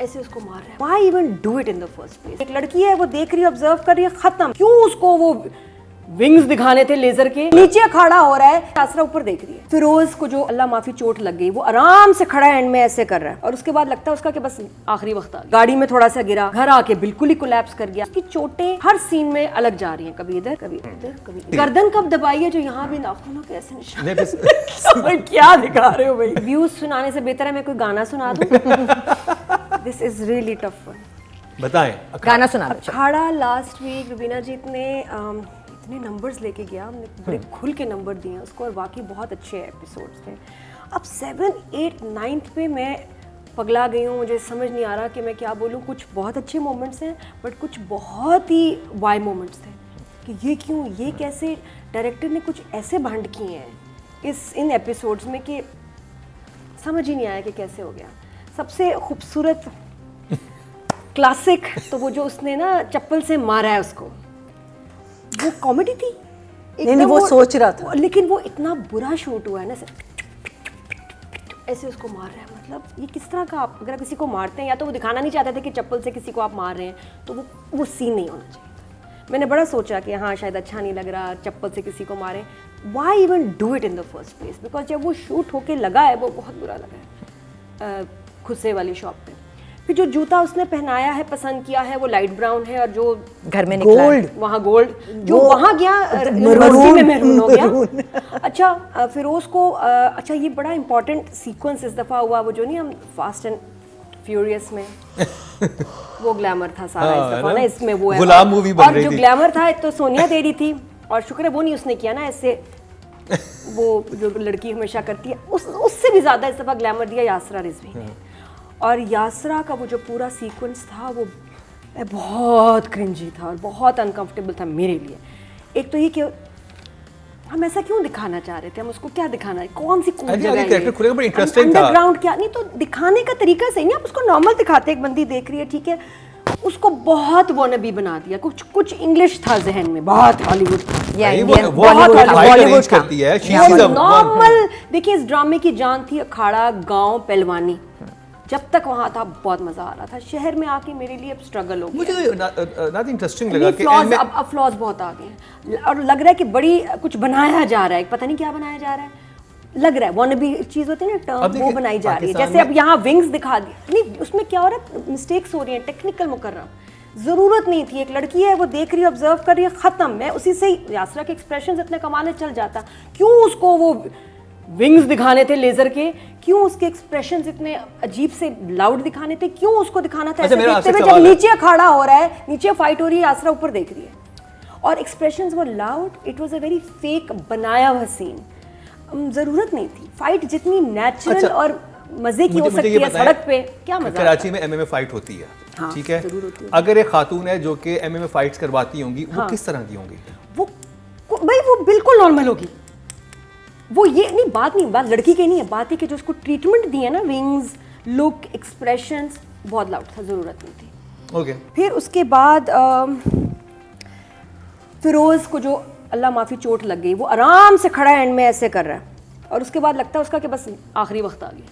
ऐसे उसको मार रहा है। Why even do it in the first place? एक लड़की है, वो देख रही है, ऑब्जर्व कर रही है, खत्म। क्यों उसको वो विंग्स दिखाने थे लेजर के? नीचे खड़ा हो रहा है, यासरा ऊपर देख रही है। फिरोज को जो अल्लाह माफी चोट लग गई, वो आराम से खड़ा है, एंड में ऐसे कर रहा है, और उसके बाद लगता है उसका कि बस आखिरी वक्त आ गया। गाड़ी में थोड़ा सा गिरा, घर आके बिल्कुल ही कोलैप्स कर गया। उसकी चोटें हर सीन में अलग जा रही हैं, कभी इधर कभी इधर कभी इधर। गर्दन कब दबाई है जो यहाँ भी नाखूनों के ऐसे निशान। क्या दिखा रहे हो भाई? व्यूज सुनाने से बेहतर है मैं कोई गाना सुना दूं। This is really tough one. बताएं गाना सुना दो। अखाड़ा लास्ट वीक रुबीना जीत ने इतने नंबर्स लेके गया, हमने बड़े खुल के नंबर दिए उसको, और वाकई बहुत अच्छे एपिसोड्स थे। अब 7, 8, 9 पे मैं पगला गई हूँ, मुझे समझ नहीं आ रहा कि मैं क्या बोलूँ। कुछ बहुत अच्छे मोमेंट्स हैं, बट कुछ बहुत ही वाई मोमेंट्स थे कि ये क्यों, ये कैसे, डायरेक्टर ने कुछ ऐसे भंड किए हैं इन एपिसोड्स में कि समझ ही नहीं आया कि कैसे हो गया। सबसे खूबसूरत क्लासिक तो वो जो उसने ना चप्पल से मारा है उसको, वो कॉमेडी थी। नहीं, वो सोच रहा था, लेकिन वो इतना बुरा शूट हुआ है ना, ऐसे उसको मार रहा है। मतलब ये किस तरह का, आप अगर किसी को मारते हैं, या तो वो दिखाना नहीं चाहते थे कि चप्पल से किसी को आप मार रहे हैं, तो वो सीन नहीं होना चाहिए था। मैंने बड़ा सोचा कि हाँ शायद अच्छा नहीं लग रहा चप्पल से किसी को मारे। Why even do it in the first place? Because जब वो शूट होके लगा है, वो बहुत बुरा लगा है। खुस्से वाली शॉप पे फिर जो जूता उसने पहनाया है, पसंद किया है, वो लाइट ब्राउन है, और जो घर में निकला गोल्ड, वहाँ गोल्ड जो वहाँ गया यूनिवर्सिटी में महरून हो गया। अच्छा फिरोज को अच्छा ये बड़ा इंपॉर्टेंट सीक्वेंस इस दफ़ा हुआ, वो जो नहीं हम फास्ट एंड फ्यूरियस में वो ग्लैमर था सारा इस दफ़ा ना, इसमें वो है गुलाम मूवी बन रही थी। और जो ग्लैमर था तो सोनिया दे रही थी, और शुक्र है वो नहीं उसने किया ना ऐसे, वो जो लड़की हमेशा करती है, उससे भी ज़्यादा इस दफ़ा ग्लैमर दिया यासरा रिजवी ने। और यासरा का वो जो पूरा सीक्वेंस था, वो बहुत क्रिंजी था और बहुत अनकंफर्टेबल था मेरे लिए। एक तो ये कि हम ऐसा क्यों दिखाना चाह रहे थे, हम उसको क्या दिखाना है, कौन सी जगह है, अंडरग्राउंड क्या, नहीं तो दिखाने का तरीका सही नहीं। आप उसको नॉर्मल दिखाते, एक बंदी देख रही है, ठीक है, उसको बहुत वॉनबी बना दिया। कुछ इंग्लिश था जहन में, बहुत हॉलीवुड नॉर्मल। देखिए इस ड्रामे की जान थी अखाड़ा, गांव, पहलवानी। जब तक वहाँ था बहुत मजा आ रहा था, शहर में आके मेरे लिए अब स्ट्रगल हो गया। मुझे ना इंटरेस्टिंग लगा कि अब फ्लॉज बहुत आ गए हैं, और लग रहा है कि बड़ी कुछ बनाया जा रहा है, पता नहीं क्या बनाया जा रहा है, लग रहा है वॉनबी चीज होती है ना, टर्म, वो बनाई जा रही है। जैसे अब यहाँ विंग्स दिखा दी, नहीं उसमें क्या हो रहा है, मिस्टेक्स हो रही हैं, टेक्निकल मुकर्रम, जरूरत नहीं थी। एक लड़की है, वो देख रही है, ऑब्जर्व कर रही है, खत्म। मैं उसी से ही यासरा के एक्सप्रेशंस इतने कमाने चल जाता, क्यों उसको वो विंग्स दिखाने थे लेजर के, क्यों उसके एक्सप्रेशंस इतने अजीब से लाउड दिखाने थे, क्यों उसको दिखाना था ऐसे देखते हुए जब नीचे खड़ा हो रहा है, नीचे फाइट हो रही है, यासरा ऊपर देख रही है, और expressions were loud. It was a very fake बनाया हुआ सीन, जरूरत नहीं थी। फाइट जितनी नेचुरल और मजे की हो सकती है सड़क पे, क्या मजा। कराची में एमएमए फाइट होती है, ठीक है, अगर एक खातून है जो कि एमएमए फाइट्स करवाती होंगी, वो किस तरह की होंगी? वो भाई वो बिल्कुल नॉर्मल होगी। वो ये नहीं, बात लड़की की नहीं है, बात है कि जो उसको ट्रीटमेंट दी है ना, विंग्स, लुक, एक्सप्रेशंस, बहुत लाउड था, ज़रूरत नहीं थी। ओके। फिर उसके बाद फिरोज को जो अल्लाह माफ़ी चोट लग गई, वो आराम से खड़ा है, एंड में ऐसे कर रहा है, और उसके बाद लगता है उसका कि बस आखिरी वक्त आ गया।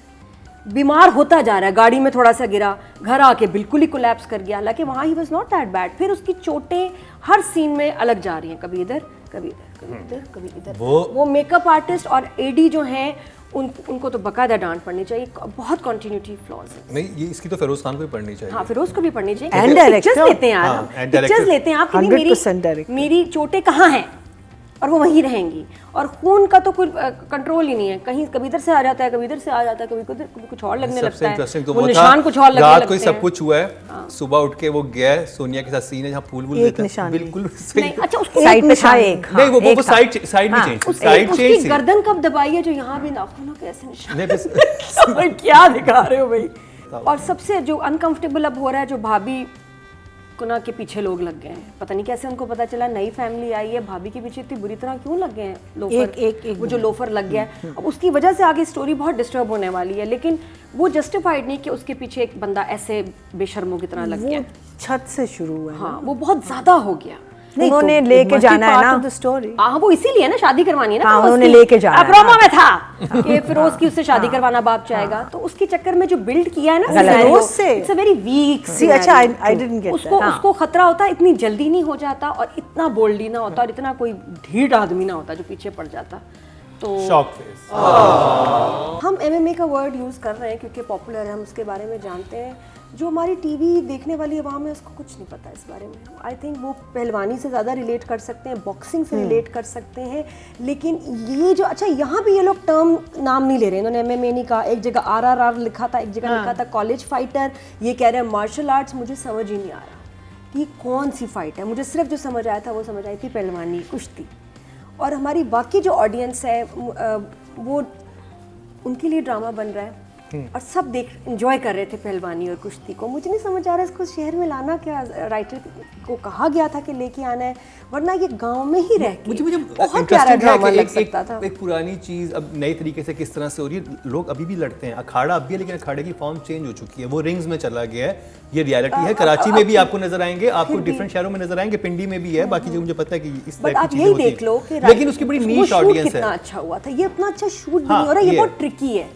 बीमार होता जा रहा है, गाड़ी में थोड़ा सा गिरा, घर आके बिल्कुल ही कोलैप्स कर गया, हालांकि वहाँ he was not that bad. फिर उसकी चोटें हर सीन में अलग जा रही हैं, कभी इधर कभी इधर कभी इधर कभी इधर। वो मेकअप आर्टिस्ट और एडी जो हैं, उनको तो बकायदा डांट पड़नी चाहिए, बहुत कंटिन्यूटी फ्लॉज है। नहीं, ये इसकी तो फिरोज खान को भी पढ़नी चाहिए। हाँ, फिरोज को भी पढ़नी चाहिए। एंड डायरेक्टर पिक्चर्स लेते हैं यार, पिक्चर्स लेते हैं आप, मेरी चोटें कहाँ हैं, और वो वहीं रहेंगी। और खून का तो कोई कंट्रोल ही नहीं है, कहीं कभी इधर से आ जाता है, कभी इधर से आ जाता है, कभी कुछ और लगने लगता है, वो निशान कुछ और लगने लगते हैं। रात को सब कुछ हुआ है, सुबह उठ के वो गया सोनिया के साथ सीन है जहाँ फूल देता है, बिल्कुल सही। अच्छा उसको साइड पे था एक, नहीं वो साइड में चेंज, साइड चेंज। उसकी गर्दन कब दबाई है जो यहाँ भी नाखूनों के ऐसे निशान। क्या दिखा रहे हो भाई? और सबसे जो अनकंफर्टेबल अब हो रहा है, जो भाभी कुना के पीछे लोग लग गए हैं, पता नहीं कैसे उनको पता चला, नई फैमिली आई है, भाभी के पीछे इतनी बुरी तरह क्यों लग गए हैं लोफर, वो जो लोफर लग गया है, अब उसकी वजह से आगे स्टोरी बहुत डिस्टर्ब होने वाली है। लेकिन वो जस्टिफाइड नहीं कि उसके पीछे एक बंदा ऐसे बेशर्मों की तरह लग गया, छत से शुरू हुआ है। हाँ, वो बहुत ज्यादा हो गया। उन्होंने लेके जाना है ना स्टोरी। हाँ, वो इसीलिए ना शादी करवानी है ना। हाँ, उन्होंने लेके जाना है। प्रोमो में था कि फिरोज की उससे शादी करवाना बाप चाहेगा, तो उसके चक्कर में जो बिल्ड किया है ना फिरोज से, इट्स अ वेरी वीक। अच्छा, आई डिडंट गेट दैट। उसको खतरा होता है, इतनी जल्दी नहीं हो जाता और इतना बोल्डली ना होता और इतना कोई ढीठ आदमी ना होता जो पीछे पड़ जाता। तो शॉक फेस। हम एमएमए का वर्ड यूज़ कर रहे हैं क्योंकि पॉपुलर है, हम उसके बारे में जानते हैं। जो हमारी टीवी देखने वाली आवाम है उसको कुछ नहीं पता इस बारे में। आई थिंक वो पहलवानी से ज़्यादा रिलेट कर सकते हैं, बॉक्सिंग से रिलेट कर सकते हैं, लेकिन ये जो अच्छा यहाँ भी ये लोग टर्म नाम नहीं ले रहे, इन्होंने एमएमए नहीं कहा। एक जगह आरआरआर लिखा था, एक जगह लिखा था कॉलेज फाइटर, ये कह रहे हैं मार्शल आर्ट्स। मुझे समझ ही नहीं आ रहा कि कौन सी फाइट है। मुझे सिर्फ जो समझ आया था वो समझ आई थी पहलवानी, कुश्ती। और हमारी बाकी जो ऑडियंस है वो उनके लिए ड्रामा बन रहा है और सब देख एंजॉय कर रहे थे पहलवानी और कुश्ती को। मुझे नहीं समझ आ रहा इसको शहर में लाना क्या, राइटर को कहा गया था कि लेके आना है, वरना ये गांव में ही रह के मुझे बहुत प्यारा ड्रामा लग सकता था। एक पुरानी चीज अब नए तरीके से किस तरह से हो रही है। लोग अभी भी लड़ते हैं, अखाड़ा अब भी है, लेकिन अखाड़े की फॉर्म चेंज हो चुकी है, वो रिंग्स में चला गया है। ये रियलिटी है। कराची में भी आपको नजर आएंगे, आपको डिफरेंट शहरों में नजर आएंगे, पिंडी में भी है, बाकी जो मुझे पता है कि इस तरह की चीजें होती हैं। देख लो कि लेकिन उसकी बड़ी नीश ऑडियंस है। कितना अच्छा हुआ था, ये उतना अच्छा शूट भी नहीं हो रहा, ये बहुत ट्रिकी है।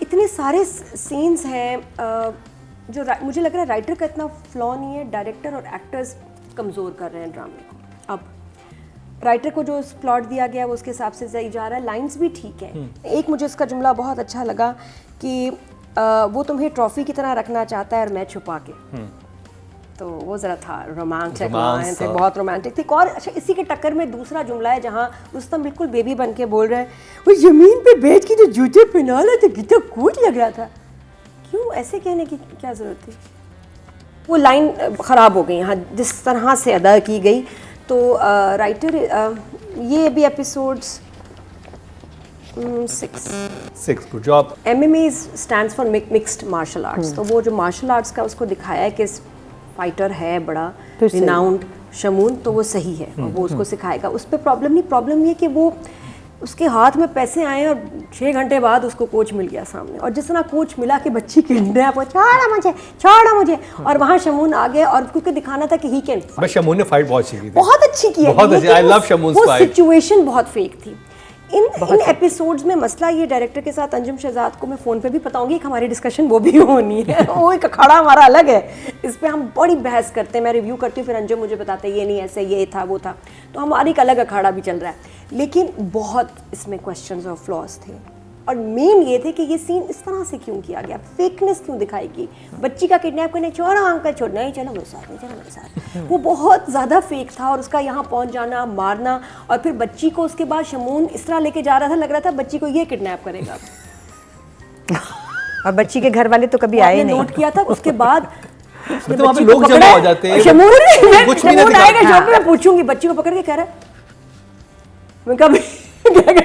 इतने सारे सीन्स हैं जो मुझे लग रहा है राइटर का इतना फ्लॉ नहीं है, डायरेक्टर और एक्टर्स कमज़ोर कर रहे हैं ड्रामे को। अब राइटर को जो प्लॉट दिया गया है वो उसके हिसाब से सही जा रहा है, लाइंस भी ठीक है। एक मुझे उसका जुमला बहुत अच्छा लगा कि वो तुम्हें ट्रॉफी की तरह रखना चाहता है और मैं छुपा के। तो वो ज़रा था रोमांटिक, बहुत रोमांटिक थी। और अच्छा, इसी के टक्कर में दूसरा जुमला है जहाँ रुस्तम बिल्कुल बेबी बन के बोल रहे हैं, वो ज़मीन पे बैठ के जो जूते पहना रहे थे कितना कूल लग रहा था। क्यों ऐसे कहने की क्या ज़रूरत थी? वो लाइन ख़राब हो गई यहाँ जिस तरह से अदा की गई। तो राइटर ये भी episodes 6 good job. MMA stands for mixed martial arts. तो वो जो मार्शल आर्ट्स का उसको दिखाया है कि फाइटर है बड़ा रिनाउंड शमून, तो वो सही है और वो उसको सिखाएगा। उस पर प्रॉब्लम नहीं, प्रॉब्लम ये कि वो उसके हाथ में पैसे आए और 6 घंटे बाद उसको कोच मिल गया सामने, और जिस तरह कोच मिला कि बच्ची किडनैप हो, छोड़ा मुझे, और वहाँ शमून आ गया और क्योंकि दिखाना था कि ही कैन। बस शमून ने फाइट बहुत अच्छी की थी, बहुत अच्छी की है, बहुत अच्छी। I love Shamoon's fight. वो सिचुएशन बहुत फेक थी। इन एपिसोड्स में मसला ये, डायरेक्टर के साथ अंजुम शहजाद को मैं फ़ोन पे भी बताऊंगी कि हमारी डिस्कशन वो भी होनी है। वो एक अखाड़ा हमारा अलग है, इस पे हम बड़ी बहस करते हैं। मैं रिव्यू करती हूँ, फिर अंजुम मुझे बताते हैं ये नहीं ऐसे, ये था वो था, तो हमारी एक अलग अखाड़ा भी चल रहा है। लेकिन बहुत इसमें क्वेश्चंस और फ्लॉज थे, और मेन ये थे कि ये सीन इस तरह से क्यों किया गया, फेकनेस क्यों दिखाई गई। बच्ची का किडनैप करने, छोड़ा अंकल छोड़, नहीं चलो मेरे साथ, नहीं चलो मेरे साथ, वो बहुत ज़्यादा फेक था। और उसका यहाँ पहुँच जाना, मारना, और फिर बच्ची को उसके बाद शमून इस तरह लेके जा रहा था, लग रहा था बच्ची को ये किडनैप करेगा। और बच्ची के घर वाले तो कभी आए नहीं। नोट किया था उसके बाद मतलब वहाँ पे लोग जमा हो जाते हैं, शमून आएगा जब मैं पूछूंगी, बच्ची को पकड़ के कह रहा है मैं कभी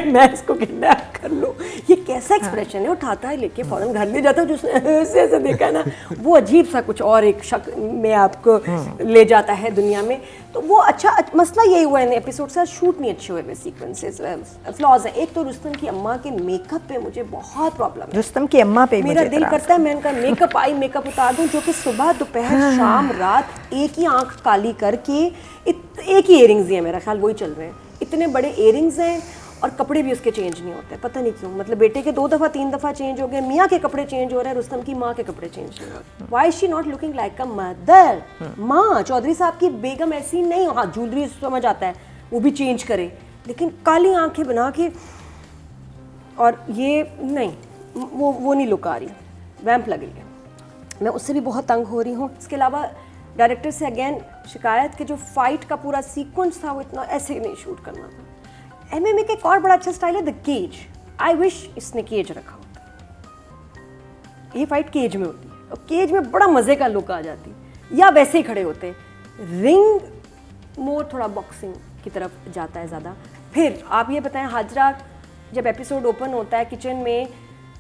मैं इसको किडनैप कर लूँ। ये कैसा एक्सप्रेशन है, उठाता है लेके फौरन घर ले जाता है, जिसने ऐसे देखा ना, वो अजीब सा कुछ और एक शक में आपको ले जाता है दुनिया में। तो वो अच्छा मसला यही हुआ है एपिसोड से, शूट नहीं अच्छे हुए वे, सीक्वेंसेस फ्लॉज हैं। एक तो रुस्तम की अम्मा के मेकअप पे मुझे बहुत प्रॉब्लम है। रुस्तम की अम्मा पे मेरा दिल करता है मैं इनका मेकअप उतार दूं, जो कि सुबह दोपहर शाम रात एक ही आंख काली करके एक ही इयरिंग्स है, मेरा ख्याल वही चल रहे हैं। इतने बड़े इयरिंग्स हैं और कपड़े भी उसके चेंज नहीं होते, पता नहीं क्यों। मतलब बेटे के 2 दफ़ा 3 दफ़ा चेंज हो गए, मियाँ के कपड़े चेंज हो रहे हैं, रुस्तम की माँ के कपड़े चेंज नहीं होते। Why is she not looking like a mother? माँ चौधरी साहब की बेगम ऐसी नहीं, हाँ ज्वेलरी समझ आता है वो भी चेंज करे, लेकिन काली आंखें बना के, और ये नहीं, वो नहीं लुक आ रही, वैम्प लग रही है। मैं उससे भी बहुत तंग हो रही हूँ। इसके अलावा डायरेक्टर से अगेन शिकायत कि जो फाइट का पूरा सीक्वेंस था वो इतना ऐसे नहीं शूट करना था। एमएमए का एक और बड़ा अच्छा स्टाइल है द केज। आई विश इसने केज रखा होता, ये फाइट केज में होती है और केज में बड़ा मजे का लुक आ जाती, या वैसे ही खड़े होते। रिंग मोर थोड़ा बॉक्सिंग की तरफ जाता है ज़्यादा। फिर आप ये बताएं, हाजरा जब एपिसोड ओपन होता है किचन में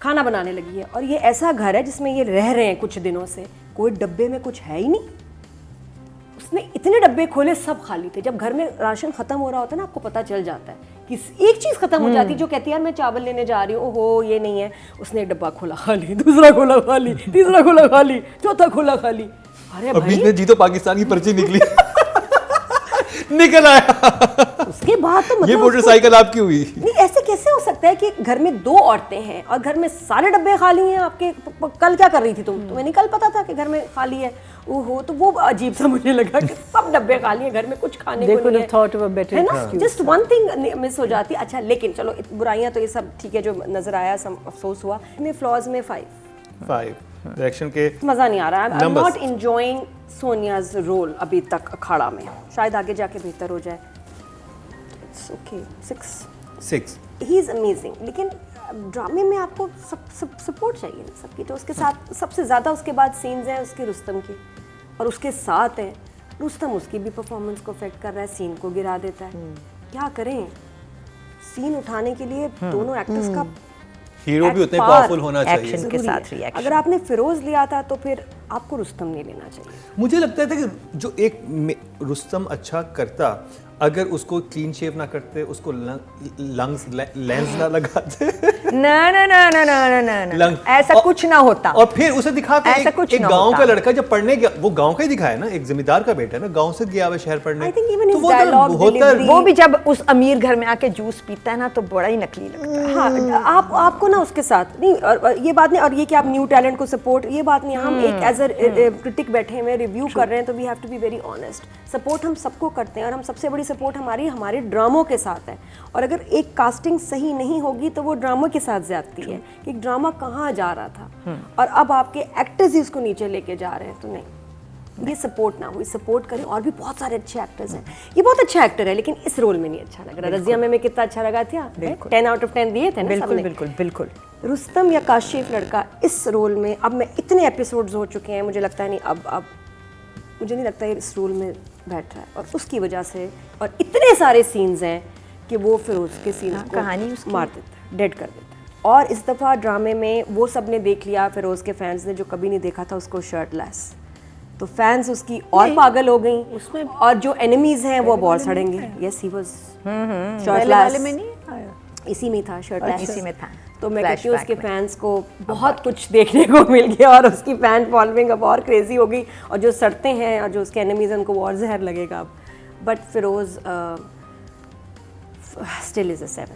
खाना बनाने लगी है, और ये ऐसा घर है जिसमें ये रह रहे हैं कुछ दिनों से, कोई डब्बे में कुछ है ही नहीं। उसने इतने डब्बे खोले, सब खाली थे। जब घर में राशन खत्म हो रहा होता है ना, आपको पता चल जाता है कि एक चीज़ खत्म हो जाती है, जो कहती है यार मैं चावल लेने जा रही हूँ, ओहो ये नहीं है, उसने एक डब्बा खोला खाली, दूसरा खोला खाली, तीसरा खोला खाली, चौथा खोला खाली। अरे भाई जी तो पाकिस्तान की पर्ची निकली। निकल आया। उसके बाद तो मतलब ये मोटरसाइकिल आपकी हुई। नहीं, ऐसे कैसे हो सकता है कि घर में 2 औरतें हैं और घर में सारे डब्बे खाली हैं आपके? कल क्या कर रही थी तुम्हें नहीं कल पता था कि घर में खाली है? ओहो, तो वो अजीब सा मुझे लगा कि सब डब्बे खाली हैं, घर में कुछ खाने को नहीं है, है ना? जस्ट वन थिंग मिस हो जाती है। अच्छा, लेकिन चलो बुराइयां तो ये सब ठीक है, जो नजर आया सब अफसोस हुआ। इतने फ्लॉज में 5 डायरेक्शन के मजा नहीं आ रहा है। I am not enjoying Sonia's role अभी तक अखाड़ा में, शायद आगे जाके बेहतर हो जाए। It's okay 6 he is amazing, लेकिन ड्रामे में आपको सब सपोर्ट चाहिए ना सबकी। तो उसके साथ सबसे ज़्यादा उसके बाद सीन्स हैं उसके रुस्तम की, और उसके साथ हैं रुस्तम, उसकी भी परफॉर्मेंस को अफेक्ट कर रहा है, सीन को गिरा देता है। क्या करें, सीन उठाने के लिए दोनों एक्टर्स का हीरो भी उतने पावरफुल होना चाहिए। एक्शन के साथ रिएक्शन। अगर आपने फिरोज लिया था तो फिर आपको रुस्तम नहीं लेना चाहिए। मुझे लगता था कि जो एक रुस्तम अच्छा करता, अगर उसको क्लीन शेव ना करते, उसको लंग्स लेंस ना लगाते, ना ऐसा कुछ ना होता, और फिर उसे दिखाते ऐसा कुछ एक गांव का लड़का जब पढ़ने गया, वो गांव का ही दिखाया ना, एक जमींदार का बेटा है ना, गांव से गया हुआ शहर पढ़ने। तो वो भी जब उस अमीर घर में आके जूस पीता है ना तो बड़ा ही नकली लगता है। हाँ, आपको ना उसके साथ नहीं, और ये बात नहीं, और ये कि आप न्यू टैलेंट को सपोर्ट, ये बात नहीं। हम एक एज अ क्रिटिक बैठे हुए रिव्यू कर रहे हैं, तो we have to be very honest. Support हम सबको करते हैं, और हम सबसे बड़ी सपोर्ट हमारे ड्रामों के साथ है। और अगर एक कास्टिंग सही नहीं होगी तो वो ड्रामा के साथ ज्यादती है कि ड्रामा कहाँ जा रहा था, और अब आपके एक्टर्स ही उसको नीचे लेके जा रहे हैं। तो नहीं, ये सपोर्ट ना हुई, सपोर्ट करें। और भी बहुत सारे अच्छे एक्टर्स हैं, ये बहुत अच्छा एक्टर है, लेकिन इस रोल में नहीं अच्छा लग रहा। रजिया में कितना अच्छा लगा था, 10 आउट ऑफ 10 दिए थे ना सबने। बिल्कुल। रुस्तम या काशिफ लड़का इस रोल में, अब मैं इतने एपिसोड्स हो चुके हैं, मुझे लगता है नहीं, अब मुझे नहीं लगता ये इस रोल में बैठ रहा है। और उसकी वजह से, और इतने सारे सीन्स हैं कि वो फिरोज के सीन्स को कहानी मार देता है, डेड कर देता है। और इस दफ़ा ड्रामे में वो सब ने देख लिया, फिरोज के फैंस ने, जो कभी नहीं देखा था उसको शर्टलेस, तो फैंस उसकी और पागल हो गई उसमें, और जो एनिमीज हैं वो अब और सड़ेंगे। यस, ही वाज शर्टलेस, इसी में था, शर्टलेस इसी में था। तो मैं कहती हूँ उसके फैंस को बहुत कुछ देखने को मिल गया, और उसकी फैन फॉलोइंग अब और क्रेजी हो गई, और जो सड़ते हैं और जो उसके एनिमीज हैं उनको और जहर लगेगा अब। But Firoz still is a 7।